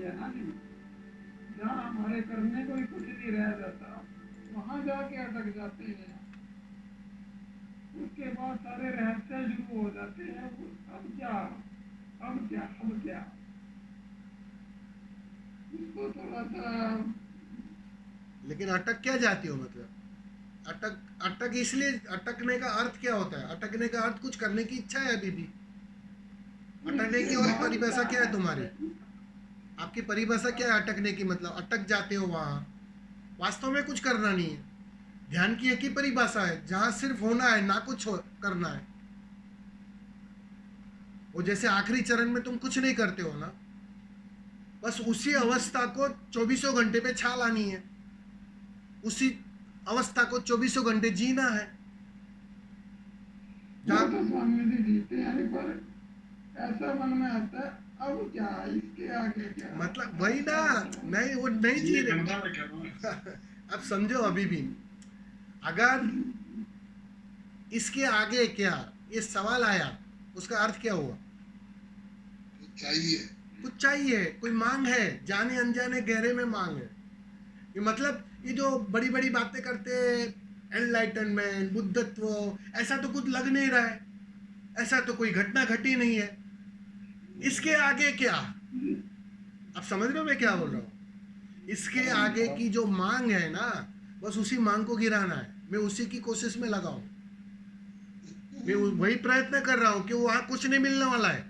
है ना जी, जहाँ हमारे करने को ही कुछ नहीं रह जाता, वहाँ जाके अटक जाते हैं। उसके बाद सारे रहस्य शुरू हो जाते हैं। अब क्या, अब क्या, अब क्या, इसको थोड़ा सा। लेकिन अटक क्या जाती हो, मतलब अटक, अटक इसलिए, अटकने का अर्थ क्या होता है? अटकने का अर्थ कुछ करने की इच्छा है अभी भी। अटकने इसके की और बाद परिभाषा क्या क्या है है? तुम्हारी? आपकी परिभाषा क्या है अटकने की? मतलब अटक जाते हो वहां, वास्तव में कुछ करना नहीं है। ध्यान की एक ही परिभाषा है जहां सिर्फ होना है, ना कुछ करना है। वो जैसे आखिरी चरण में तुम कुछ नहीं करते हो ना, बस उसी अवस्था को चौबीसों घंटे पे छा लानी है, उसी अवस्था को चौबीसों घंटे जीना है। वो जहाँ तो स्वामी जी जीते हैं, पर ऐसा मन में आता है, अब क्या, इसके आगे क्या, मतलब वही ना, ऐसा होता है। नहीं वो नहीं जी रहे। अब समझो अभी भी, अगर इसके आगे क्या, ये सवाल आया, उसका अर्थ क्या हुआ? चाहिए। कुछ चाहिए, कोई मांग है, जाने अनजाने गहरे में मांग है। ये मतलब ये जो बड़ी बड़ी बातें करते हैं, एनलाइटनमेंट, बुद्धत्व, ऐसा तो कुछ लग नहीं रहा है, ऐसा तो कोई घटना घटी नहीं है। इसके आगे क्या? आप समझ रहे हो मैं क्या बोल रहा हूँ? इसके आगे की जो मांग है ना, बस उसी मांग को गिराना है। मैं उसी की कोशिश में लगा हूँ। मैं वही प्रयत्न कर रहा हूँ कि वहां कुछ नहीं मिलने वाला है।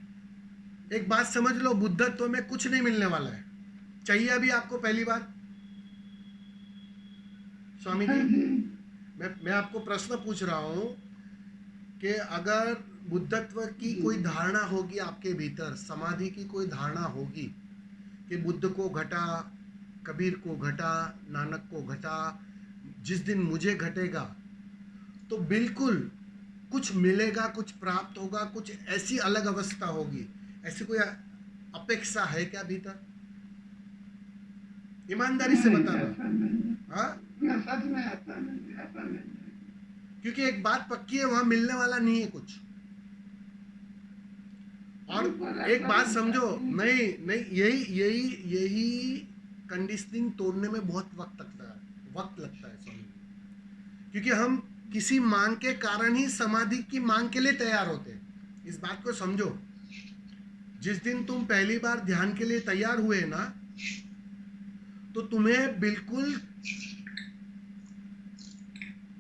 एक बात समझ लो, बुद्धत्व में कुछ नहीं मिलने वाला है। चाहिए अभी आपको पहली बात, स्वामी जी, जी। मैं आपको प्रश्न पूछ रहा हूँ कि अगर बुद्धत्व की कोई धारणा होगी आपके भीतर, समाधि की कोई धारणा होगी कि बुद्ध को घटा, कबीर को घटा, नानक को घटा, जिस दिन मुझे घटेगा तो बिल्कुल कुछ मिलेगा, कुछ प्राप्त होगा, कुछ ऐसी अलग अवस्था होगी, ऐसी कोई अपेक्षा है क्या भीतर? ईमानदारी से नहीं, बताना। ऐसा नहीं है। हाँ, मैं सच में ऐसा नहीं, ऐसा नहीं है। क्योंकि एक बात पक्की है, वहां मिलने वाला नहीं है कुछ। और पर एक ऐसा बात लगता समझो, है कि नहीं नहीं, यही कंडीशनिंग तोड़ने में बहुत वक्त लगता है स्वामी जी। क्योंकि हम किसी मांग के कारण ही समाधि की मांग के लिए तैयार होते हैं। इस बात को समझो। जिस दिन तुम पहली बार ध्यान के लिए तैयार हुए ना, तो तुम्हें बिल्कुल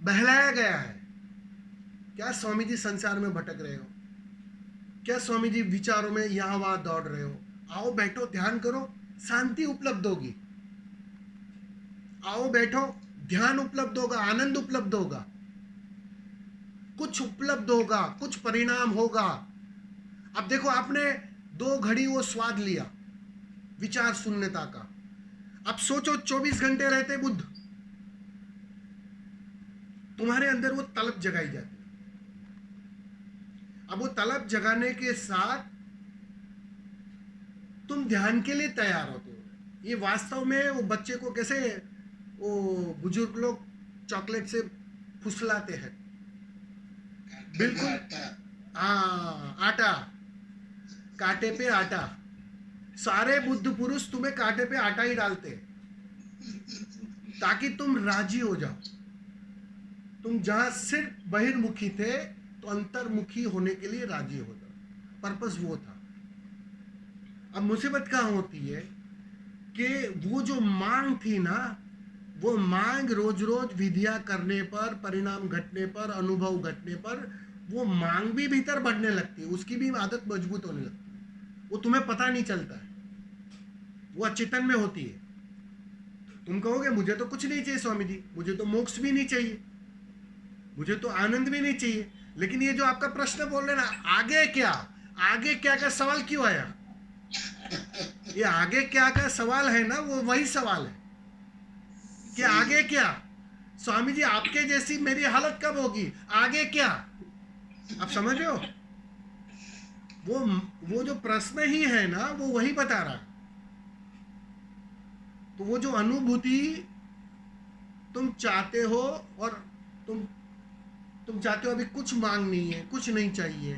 बहलाया गया है। क्या स्वामी जी संसार में भटक रहे हो? क्या स्वामी जी विचारों में यहां वहां दौड़ रहे हो? आओ बैठो, ध्यान करो, शांति उपलब्ध होगी। आओ बैठो, ध्यान उपलब्ध होगा, आनंद उपलब्ध होगा, कुछ उपलब्ध होगा, कुछ परिणाम होगा। अब देखो, आपने 2 घड़ी वो स्वाद लिया विचार शून्यता का। अब सोचो 24 घंटे रहते बुद्ध, तुम्हारे अंदर वो तलब जगाई जाती। अब वो तलब जगाने के साथ तुम ध्यान के लिए तैयार होते हो। ये वास्तव में वो बच्चे को कैसे वो बुजुर्ग लोग चॉकलेट से फुसलाते हैं, बिल्कुल। हाँ, आटा, कांटे पे आटा। सारे बुद्ध पुरुष तुम्हें कांटे पे आटा ही डालते हैं ताकि तुम राजी हो जाओ। तुम जहां सिर्फ बहिर्मुखी थे, तो अंतर्मुखी होने के लिए राजी हो जाओ। पर्पस वो था। अब मुसीबत कहाँ होती है कि वो जो मांग थी ना, वो मांग रोज रोज विधियां करने पर, परिणाम घटने पर, अनुभव घटने पर, वो मांग भी भीतर बढ़ने लगती है, उसकी भी आदत मजबूत होने लगती है। वो तुम्हें पता नहीं चलता है, वो अचेतन में होती है। तुम कहोगे मुझे तो कुछ नहीं चाहिए स्वामी जी, मुझे तो मोक्ष भी नहीं चाहिए, मुझे तो आनंद भी नहीं चाहिए। लेकिन ये जो आपका प्रश्न बोल रहे ना, आगे क्या, आगे क्या का सवाल क्यों आया? ये आगे क्या का सवाल है ना, वो वही सवाल है कि आगे क्या। स्वामी जी, आपके जैसी मेरी हालत कब होगी, आगे क्या? आप समझ रहे हो? वो वो जो प्रश्न ही है ना, वो वही बता रहा है। तो वो जो अनुभूति तुम चाहते हो, और तुम तुम चाहते हो अभी कुछ मांग नहीं है, कुछ नहीं चाहिए।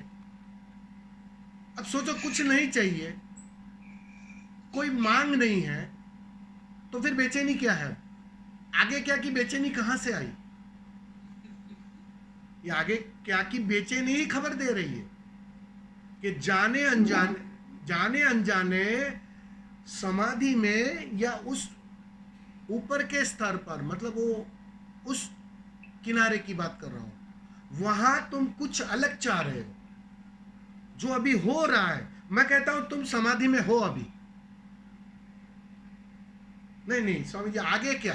अब सोचो कुछ नहीं चाहिए, कोई मांग नहीं है, तो फिर बेचैनी क्या है? आगे क्या की बेचैनी कहां से आई? ये आगे क्या की बेचैनी ही खबर दे रही है कि जाने अनजाने समाधि में या उस ऊपर के स्तर पर, मतलब वो उस किनारे की बात कर रहा हूं, वहां तुम कुछ अलग चाह रहे हो जो अभी हो रहा है। मैं कहता हूं तुम समाधि में हो अभी। नहीं नहीं स्वामी जी, आगे क्या?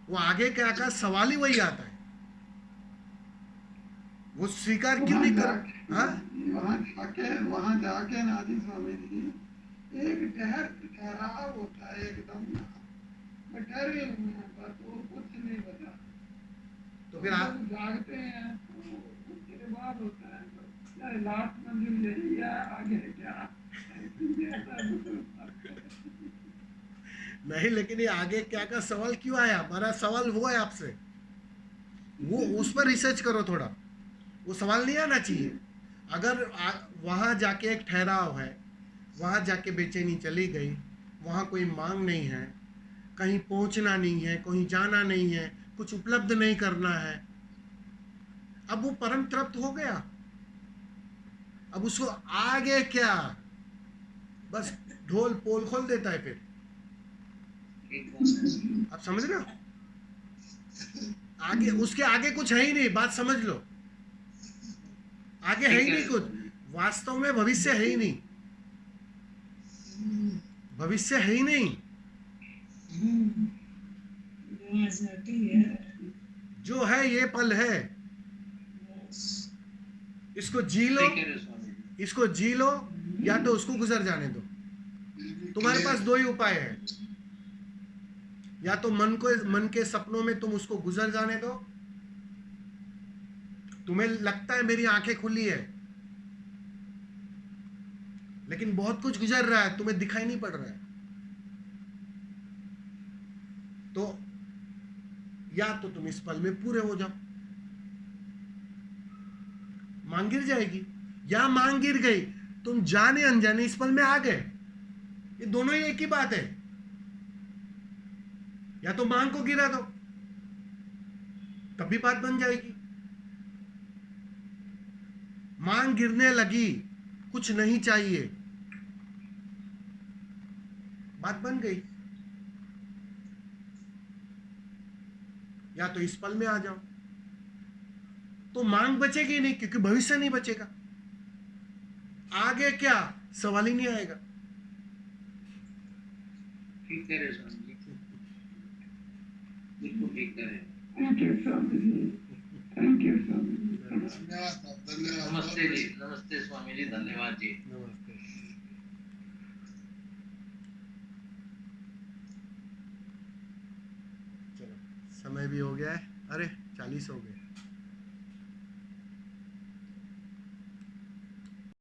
वो आगे क्या का सवाल ही वही आता है। वो स्वीकार क्यों नहीं कर? हाँ, वहां जाके ना जी स्वामी जी, एक ठहराव होता है एकदम ना, मैं ठहरे हुए हैं बस, और कुछ नहीं बता। तो फिर जब जागते हैं तो उसके बाद होता है, तो चाहे लास्ट मंजिल यही है, आगे क्या ऐसा नहीं, लेकिन ये आगे क्या का सवाल क्यों आया? हमारा सवाल वो है आपसे, वो उस पर रिसर्च करो थोड़ा। वो सवाल नहीं आना चाहिए। अगर वहां जाके एक ठहराव है, वहां जाके बेचैनी चली गई, वहां कोई मांग नहीं है, कहीं पहुंचना नहीं है, कहीं जाना नहीं है, कुछ उपलब्ध नहीं करना है, अब वो परम तृप्त हो गया। अब उसको आगे क्या? बस ढोल पोल खोल देता है फिर। आप समझ रहे हो? आगे, उसके आगे कुछ है ही नहीं, बात समझ लो। आगे है ही नहीं कुछ, वास्तव में भविष्य है ही नहीं, भविष्य है ही नहीं। जो है ये पल है, इसको जी लो, इसको जी लो, या तो उसको गुजर जाने दो। तुम्हारे पास दो ही उपाय है, या तो मन के सपनों में तुम उसको गुजर जाने दो। तुम्हें लगता है मेरी आंखें खुली है, लेकिन बहुत कुछ गुजर रहा है, तुम्हें दिखाई नहीं पड़ रहा है। तो या तो तुम इस पल में पूरे हो जाओ, मांग गिर जाएगी, या मांग गिर गई, तुम जाने अनजाने इस पल में आ गए। ये दोनों ही एक ही बात है। या तो मांग को गिरा दो, तब भी बात बन जाएगी। मांग गिरने लगी, कुछ नहीं चाहिए, बात बन गई। या तो इस पल में आ जाओ, तो मांग बचेगी नहीं, क्योंकि भविष्य नहीं बचेगा। आगे क्या सवाल ही नहीं आएगा। ठीक कह रहे स्वामी जी, बिल्कुल ठीक कह रहे हैं। Thank you Swami ji, thank you Swami ji. धन्यवाद। नमस्ते जी, नमस्ते स्वामी जी, धन्यवाद जी। नमस्ते। चलो, समय भी हो गया है। अरे 40 हो गए।